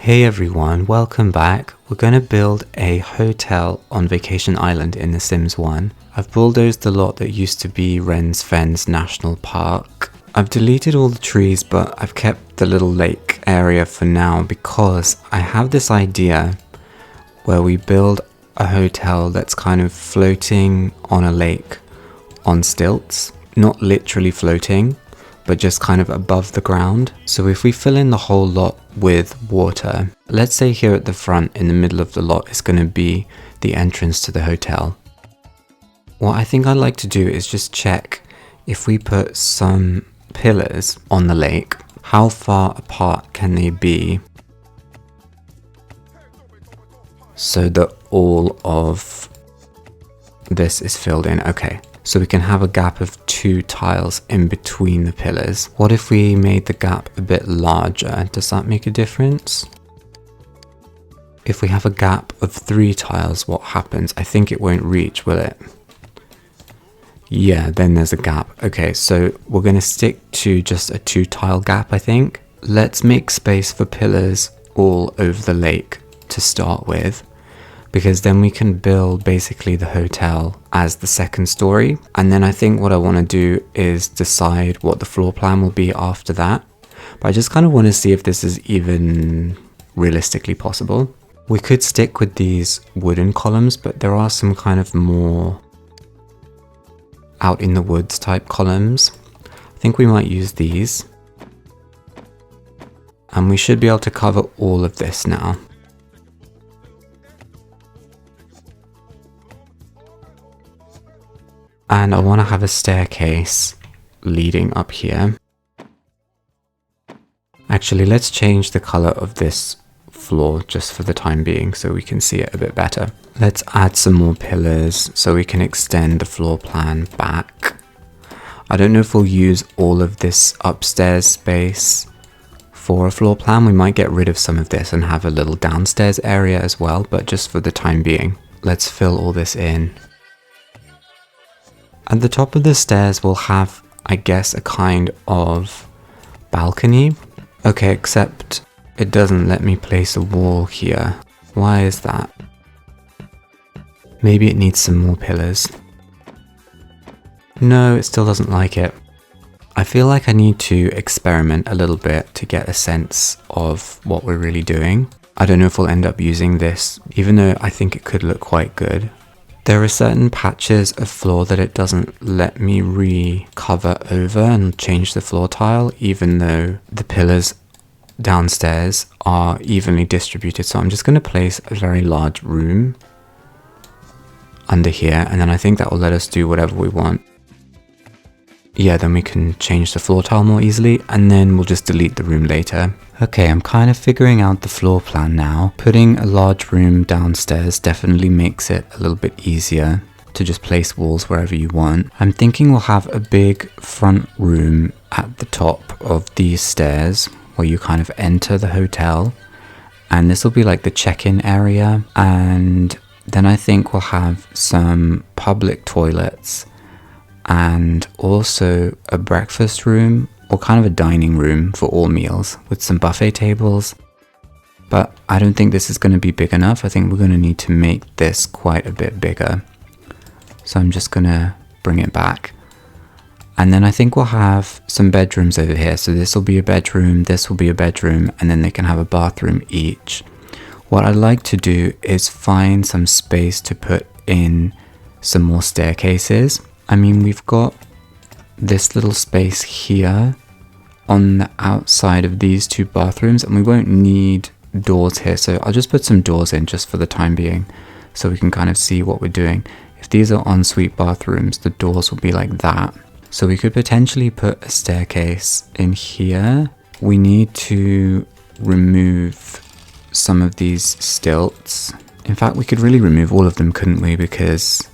Hey everyone, welcome back. We're going to build a hotel on Vacation Island in The Sims 1. I've bulldozed the lot that used to be Wren's Fens National Park. I've deleted all the trees, but I've kept the little lake area for now because I have this idea where we build a hotel that's kind of floating on a lake on stilts. Not literally floating, but just kind of above the ground. So if we fill in the whole lot with water, let's say here at the front in the middle of the lot is going to be the entrance to the hotel. What I think I'd like to do is just check if we put some pillars on the lake, how far apart can they be so that all of this is filled in. Okay. So we can have a gap of 2 tiles in between the pillars. What if we made the gap a bit larger? Does that make a difference? If we have a gap of 3 tiles, what happens? I think it won't reach, will it? Yeah, then there's a gap. Okay, so we're going to stick to just a 2 tile gap, I think. Let's make space for pillars all over the lake to start with, because then we can build basically the hotel as the second story. And then I think what I want to do is decide what the floor plan will be after that. But I just kind of want to see if this is even realistically possible. We could stick with these wooden columns, but there are some kind of more out in the woods type columns. I think we might use these. And we should be able to cover all of this now. And I want to have a staircase leading up here. Actually, let's change the color of this floor just for the time being so we can see it a bit better. Let's add some more pillars so we can extend the floor plan back. I don't know if we'll use all of this upstairs space for a floor plan. We might get rid of some of this and have a little downstairs area as well, but just for the time being, let's fill all this in. At the top of the stairs we'll have, I guess, a kind of balcony. Okay, except it doesn't let me place a wall here. Why is that? Maybe it needs some more pillars. No, it still doesn't like it. I feel like I need to experiment a little bit to get a sense of what we're really doing. I don't know if we'll end up using this, even though I think it could look quite good. There are certain patches of floor that it doesn't let me recover over and change the floor tile, even though the pillars downstairs are evenly distributed. So I'm just going to place a very large room under here, and then I think that will let us do whatever we want. Yeah, then we can change the floor tile more easily, and then we'll just delete the room later. Okay, I'm kind of figuring out the floor plan now. Putting a large room downstairs definitely makes it a little bit easier to just place walls wherever you want. I'm thinking we'll have a big front room at the top of these stairs where you kind of enter the hotel. And this will be like the check-in area. And then I think we'll have some public toilets and also a breakfast room, or kind of a dining room for all meals with some buffet tables. But I don't think this is going to be big enough. I think we're going to need to make this quite a bit bigger. So I'm just going to bring it back. And then I think we'll have some bedrooms over here. So this will be a bedroom, this will be a bedroom, and then they can have a bathroom each. What I'd like to do is find some space to put in some more staircases. I mean, we've got this little space here on the outside of these 2 bathrooms, and we won't need doors here, so I'll just put some doors in just for the time being so we can kind of see what we're doing. If these are ensuite bathrooms, the doors will be like that. So we could potentially put a staircase in here. We need to remove some of these stilts. In fact, we could really remove all of them, couldn't we? Because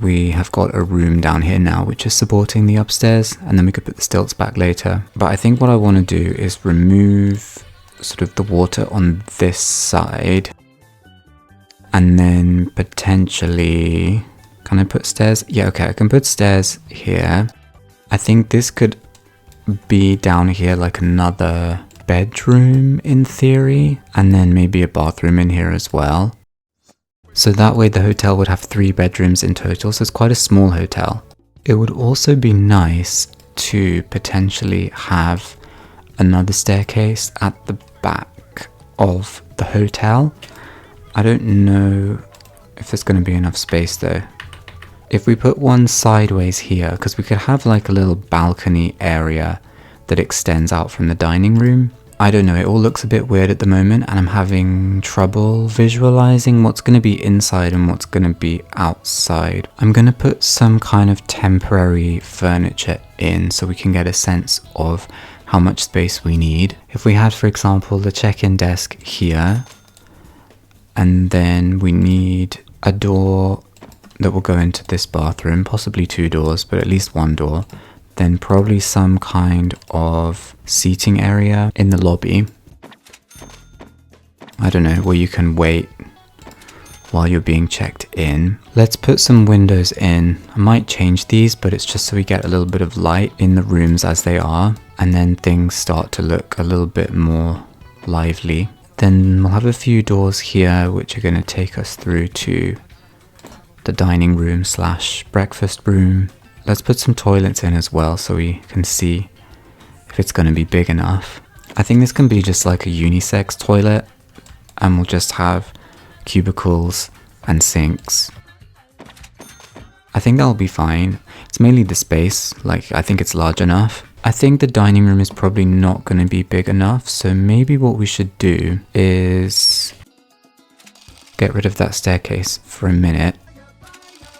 we have got a room down here now which is supporting the upstairs, and then we could put the stilts back later. But I think what I want to do is remove sort of the water on this side, and then potentially, can I put stairs? Yeah, okay, I can put stairs here. I think this could be down here like another bedroom in theory, and then maybe a bathroom in here as well. So that way the hotel would have 3 bedrooms in total, so it's quite a small hotel. It would also be nice to potentially have another staircase at the back of the hotel. I don't know if there's going to be enough space though. If we put one sideways here, because we could have like a little balcony area that extends out from the dining room. I don't know, it all looks a bit weird at the moment and I'm having trouble visualizing what's going to be inside and what's going to be outside. I'm going to put some kind of temporary furniture in so we can get a sense of how much space we need. If we had, for example, the check-in desk here, and then we need a door that will go into this bathroom, possibly 2 doors, but at least 1 door. Then probably some kind of seating area in the lobby. I don't know, where you can wait while you're being checked in. Let's put some windows in. I might change these, but it's just so we get a little bit of light in the rooms as they are, and then things start to look a little bit more lively. Then we'll have a few doors here which are going to take us through to the dining room / breakfast room. Let's put some toilets in as well so we can see if it's going to be big enough. I think this can be just like a unisex toilet, and we'll just have cubicles and sinks. I think that'll be fine. It's mainly the space, like I think it's large enough. I think the dining room is probably not going to be big enough, so maybe what we should do is get rid of that staircase for a minute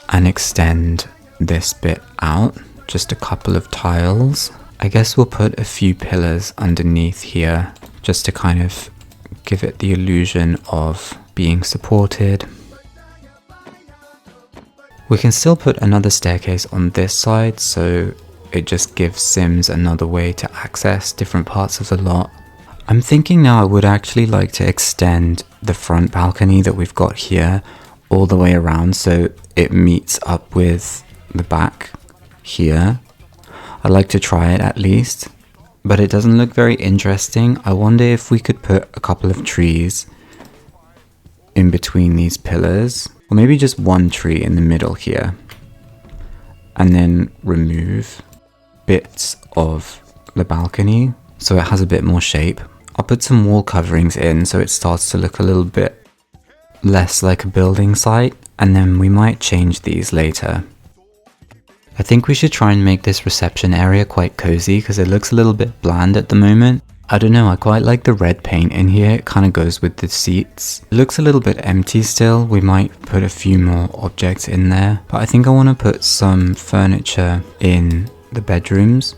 and extend this bit out, just a couple of tiles. I guess we'll put a few pillars underneath here just to kind of give it the illusion of being supported. We can still put another staircase on this side, so it just gives Sims another way to access different parts of the lot. I'm thinking now I would actually like to extend the front balcony that we've got here all the way around so it meets up with the back here. I'd like to try it at least, but it doesn't look very interesting. I wonder if we could put a couple of trees in between these pillars, or maybe just one tree in the middle here, and then remove bits of the balcony so it has a bit more shape. I'll put some wall coverings in so it starts to look a little bit less like a building site, and then we might change these later. I think we should try and make this reception area quite cozy because it looks a little bit bland at the moment. I don't know, I quite like the red paint in here, it kind of goes with the seats. It looks a little bit empty still, we might put a few more objects in there. But I think I want to put some furniture in the bedrooms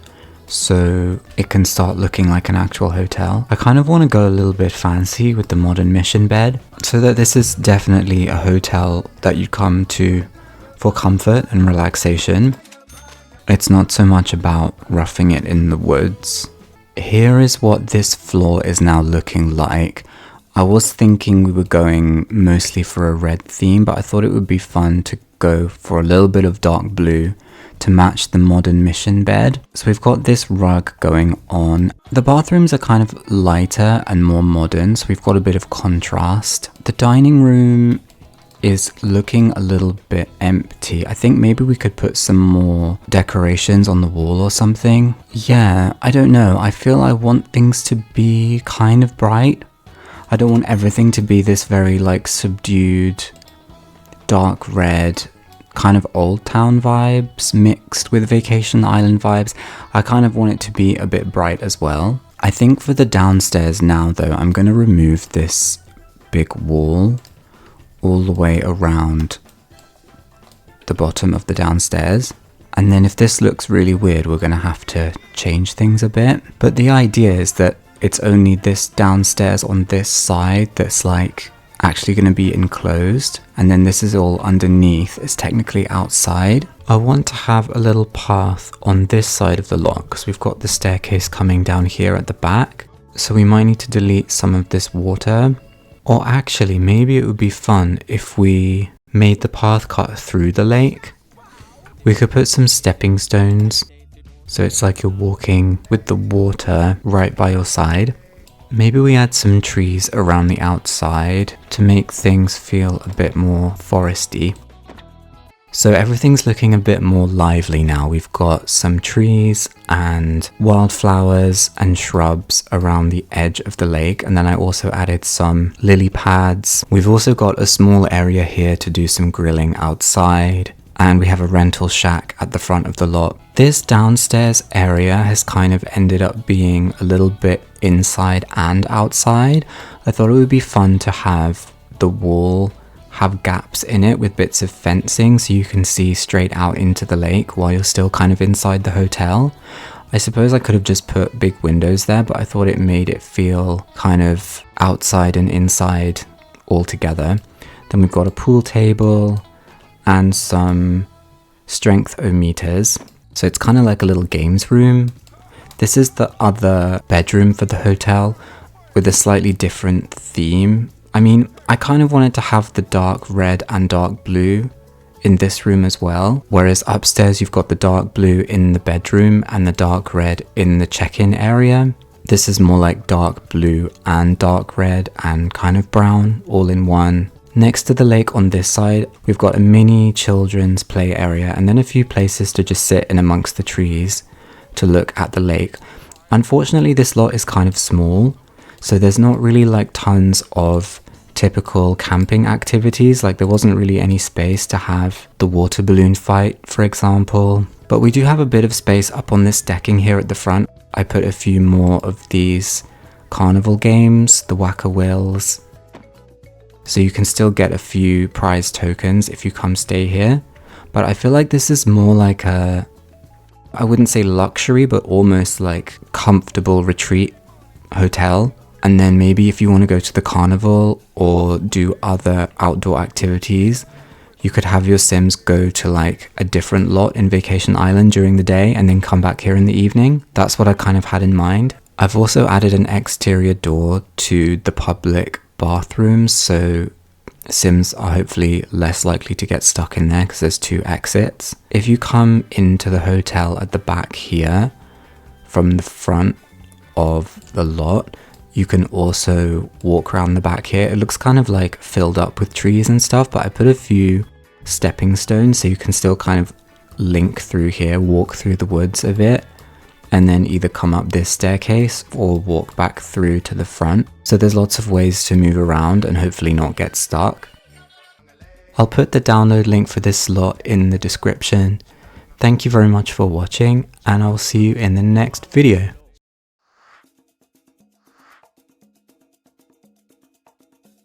so it can start looking like an actual hotel. I kind of want to go a little bit fancy with the modern mission bed, so that this is definitely a hotel that you come to for comfort and relaxation. It's not so much about roughing it in the woods. Here is what this floor is now looking like. I was thinking we were going mostly for a red theme, but I thought it would be fun to go for a little bit of dark blue to match the modern mission bed. So we've got this rug going on. The bathrooms are kind of lighter and more modern, so we've got a bit of contrast. The dining room is looking a little bit empty. I think maybe we could put some more decorations on the wall or something. Yeah, I don't know. I feel I want things to be kind of bright. I don't want everything to be this very like subdued, dark red, kind of old town vibes mixed with vacation island vibes. I kind of want it to be a bit bright as well. I think for the downstairs now though, I'm going to remove this big wall all the way around the bottom of the downstairs. And then if this looks really weird, we're going to have to change things a bit. But the idea is that it's only this downstairs on this side that's like actually going to be enclosed, and then this is all underneath is technically outside. I want to have a little path on this side of the lot because we've got the staircase coming down here at the back, so we might need to delete some of this water. Or actually, maybe it would be fun if we made the path cut through the lake. We could put some stepping stones, so it's like you're walking with the water right by your side. Maybe we add some trees around the outside to make things feel a bit more foresty. So everything's looking a bit more lively now. We've got some trees and wildflowers and shrubs around the edge of the lake. And then I also added some lily pads. We've also got a small area here to do some grilling outside. And we have a rental shack at the front of the lot. This downstairs area has kind of ended up being a little bit inside and outside. I thought it would be fun to have the wall have gaps in it with bits of fencing so you can see straight out into the lake while you're still kind of inside the hotel. I suppose I could have just put big windows there, but I thought it made it feel kind of outside and inside all together. Then we've got a pool table and some strength-o-meters. So it's kind of like a little games room. This is the other bedroom for the hotel with a slightly different theme. I mean, I kind of wanted to have the dark red and dark blue in this room as well, whereas upstairs you've got the dark blue in the bedroom and the dark red in the check-in area. This is more like dark blue and dark red and kind of brown all in one. Next to the lake on this side, we've got a mini children's play area and then a few places to just sit in amongst the trees to look at the lake. Unfortunately, this lot is kind of small, so there's not really like tons of typical camping activities. Like there wasn't really any space to have the water balloon fight, for example. But we do have a bit of space up on this decking here at the front. I put a few more of these carnival games, the Whack-A-Wills. So you can still get a few prize tokens if you come stay here. But I feel like this is more like a, I wouldn't say luxury, but almost like comfortable retreat hotel. And then maybe if you want to go to the carnival or do other outdoor activities, you could have your Sims go to like a different lot in Vacation Island during the day and then come back here in the evening. That's what I kind of had in mind. I've also added an exterior door to the public bathrooms, so Sims are hopefully less likely to get stuck in there because there's 2 exits. If you come into the hotel at the back here from the front of the lot, you can also walk around the back here. It looks kind of like filled up with trees and stuff, but I put a few stepping stones so you can still kind of link through here, walk through the woods a bit, and then either come up this staircase or walk back through to the front. So there's lots of ways to move around and hopefully not get stuck. I'll put the download link for this slot in the description. Thank you very much for watching, and I'll see you in the next video.